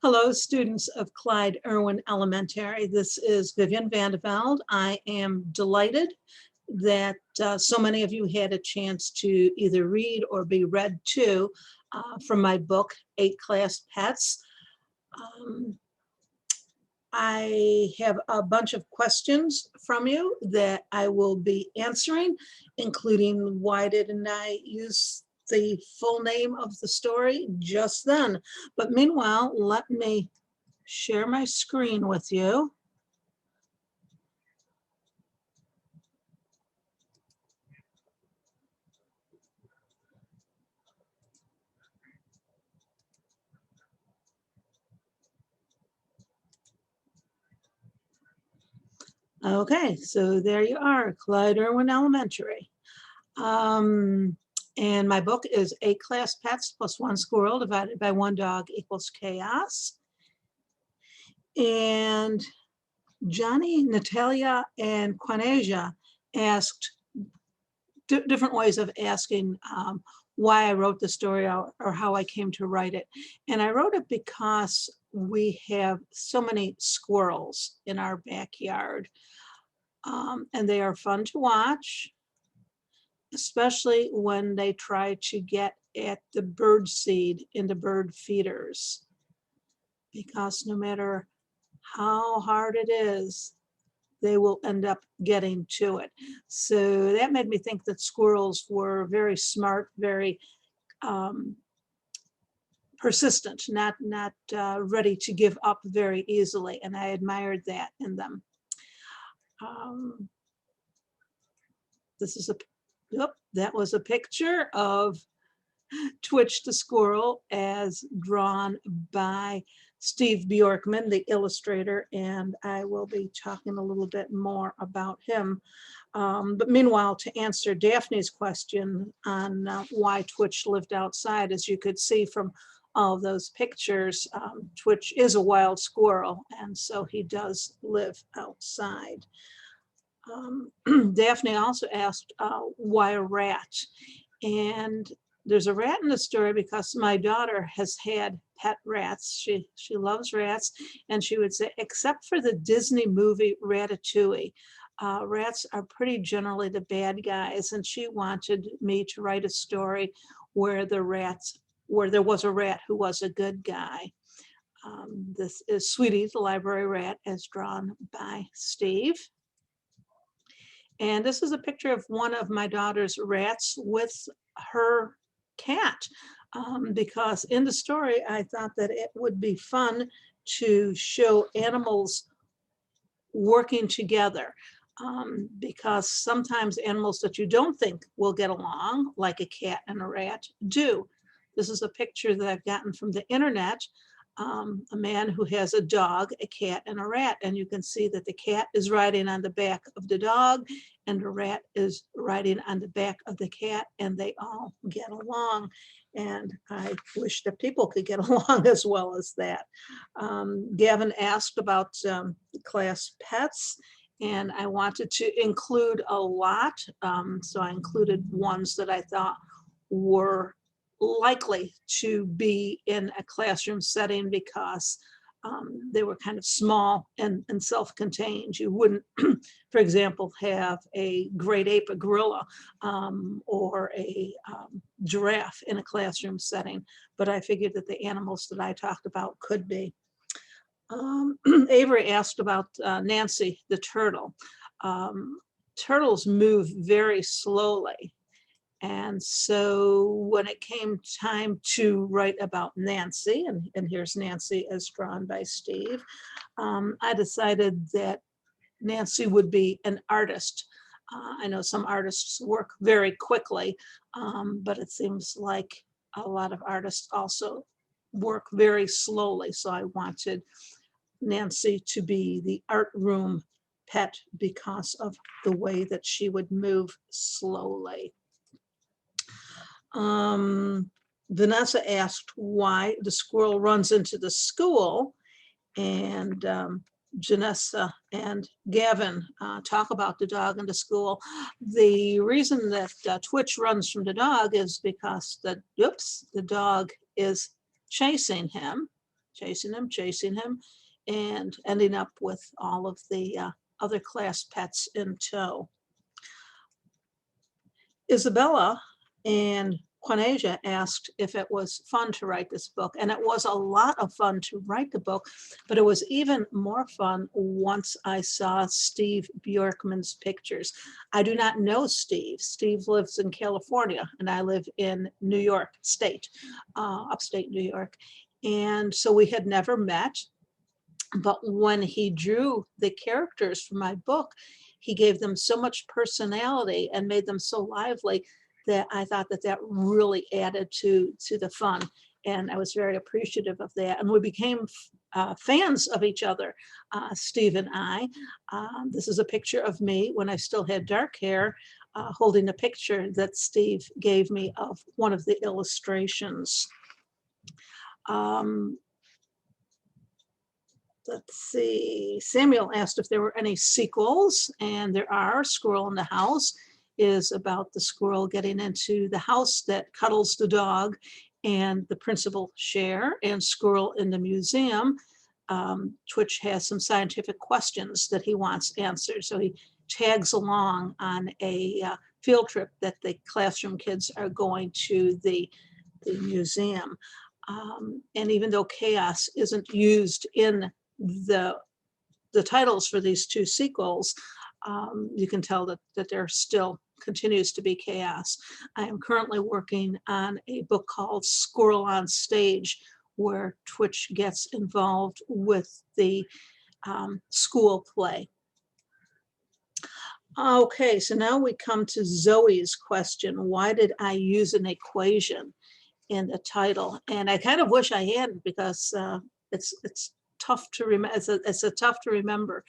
Hello, students of Clyde Erwin Elementary. This is Vivian Vande Velde. I am delighted that so many of you had a chance to either read or be read to from my book, 8 Class Pets. I have a bunch of questions from you that I will be answering, including why didn't I use the full name of the story just then. But meanwhile, let me share my screen with you. Okay, so there you are, Clyde Erwin Elementary. And my book is 8 Class Pets plus 1 squirrel divided by 1 dog equals chaos. And Johnny, Natalia, and Quanasia asked different ways of asking why I wrote the story or how I came to write it. And I wrote it because we have so many squirrels in our backyard. And they are fun to watch, especially when they try to get at the bird seed in the bird feeders. Because no matter how hard it is, they will end up getting to it. So that made me think that squirrels were very smart, very persistent, not ready to give up very easily. And I admired that in them. This is that was a picture of Twitch the squirrel as drawn by Steve Bjorkman, the illustrator, and I will be talking a little bit more about him. But meanwhile, to answer Daphne's question on why Twitch lived outside, as you could see from all of those pictures, Twitch is a wild squirrel, and so he does live outside. Daphne also asked why a rat, and there's a rat in the story because my daughter has had pet rats. She loves rats, and she would say, except for the Disney movie Ratatouille, rats are pretty generally the bad guys, and she wanted me to write a story where there was a rat who was a good guy. This is Sweetie, the library rat, as drawn by Steve. And this is a picture of one of my daughter's rats with her cat, because in the story, I thought that it would be fun to show animals working together, because sometimes animals that you don't think will get along, like a cat and a rat, do. This is a picture that I've gotten from the internet. A man who has a dog, a cat, and a rat, and you can see that the cat is riding on the back of the dog and the rat is riding on the back of the cat, and they all get along. And I wish that people could get along as well as that. Gavin asked about class pets, and I wanted to include a lot, so I included ones that I thought were likely to be in a classroom setting because they were kind of small and self-contained. You wouldn't, for example, have a great ape, a gorilla, or a giraffe in a classroom setting, but I figured that the animals that I talked about could be. Avery asked about Nancy the turtle. Turtles move very slowly. And so when it came time to write about Nancy, and here's Nancy as drawn by Steve, I decided that Nancy would be an artist. I know some artists work very quickly, but it seems like a lot of artists also work very slowly. So I wanted Nancy to be the art room pet because of the way that she would move slowly. Vanessa asked why the squirrel runs into the school, and Janessa and Gavin talk about the dog in the school. The reason that Twitch runs from the dog is because the dog is chasing him. chasing him, and ending up with all of the other class pets in tow. Isabella and Quanasia asked if it was fun to write this book, and it was a lot of fun to write the book, but it was even more fun once I saw Steve Bjorkman's pictures. I do not know Steve. Steve lives in California, and I live in New York State, upstate New York, and so we had never met. But when he drew the characters for my book, he gave them so much personality and made them so lively that I thought that that really added to the fun. And I was very appreciative of that. And we became fans of each other, Steve and I. This is a picture of me when I still had dark hair, holding a picture that Steve gave me of one of the illustrations. Let's see, Samuel asked if there were any sequels, and there are. Squirrel in the House is about the squirrel getting into the house that cuddles the dog and the principal share, and Squirrel in the Museum. Twitch has some scientific questions that he wants answered, so he tags along on a field trip that the classroom kids are going to the museum. And even though chaos isn't used in the titles for these two sequels, you can tell that there still continues to be chaos. I am currently working on a book called Squirrel on Stage, where Twitch gets involved with the school play. Okay, so now we come to Zoe's question. Why did I use an equation in the title? And I kind of wish I hadn't, because it's tough to remember. It's a tough to remember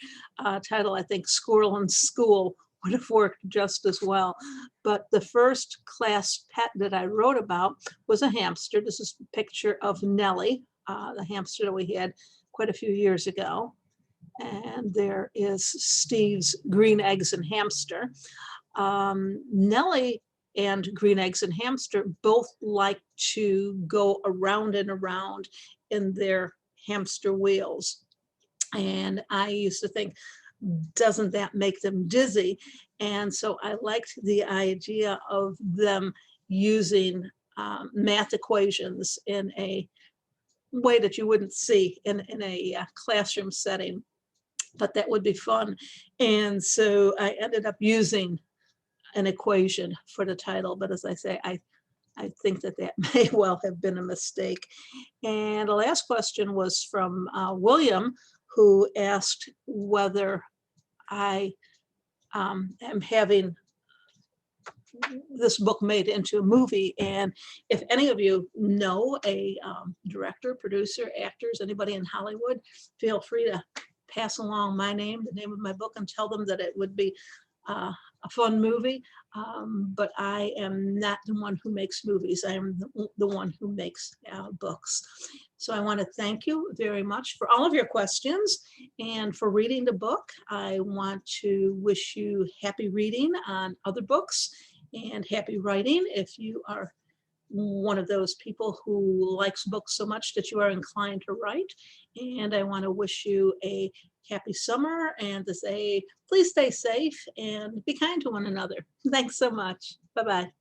title. I think Squirrel in School would have worked just as well. But the first class pet that I wrote about was a hamster. This is a picture of Nellie, the hamster that we had quite a few years ago. And there is Steve's Green Eggs and Hamster. Nellie and Green Eggs and Hamster both like to go around and around in their hamster wheels. And I used to think, doesn't that make them dizzy? And so I liked the idea of them using math equations in a way that you wouldn't see in a classroom setting, but that would be fun. And so I ended up using an equation for the title, but as I say, I think that may well have been a mistake. And the last question was from William, who asked whether I am having this book made into a movie. And if any of you know a director, producer, actors, anybody in Hollywood, feel free to pass along my name, the name of my book, and tell them that it would be a fun movie. But I am not the one who makes movies. I am the one who makes books. So I want to thank you very much for all of your questions and for reading the book. I want to wish you happy reading on other books and happy writing if you are one of those people who likes books so much that you are inclined to write. And I want to wish you a happy summer and to say, please stay safe and be kind to one another. Thanks so much. Bye-bye.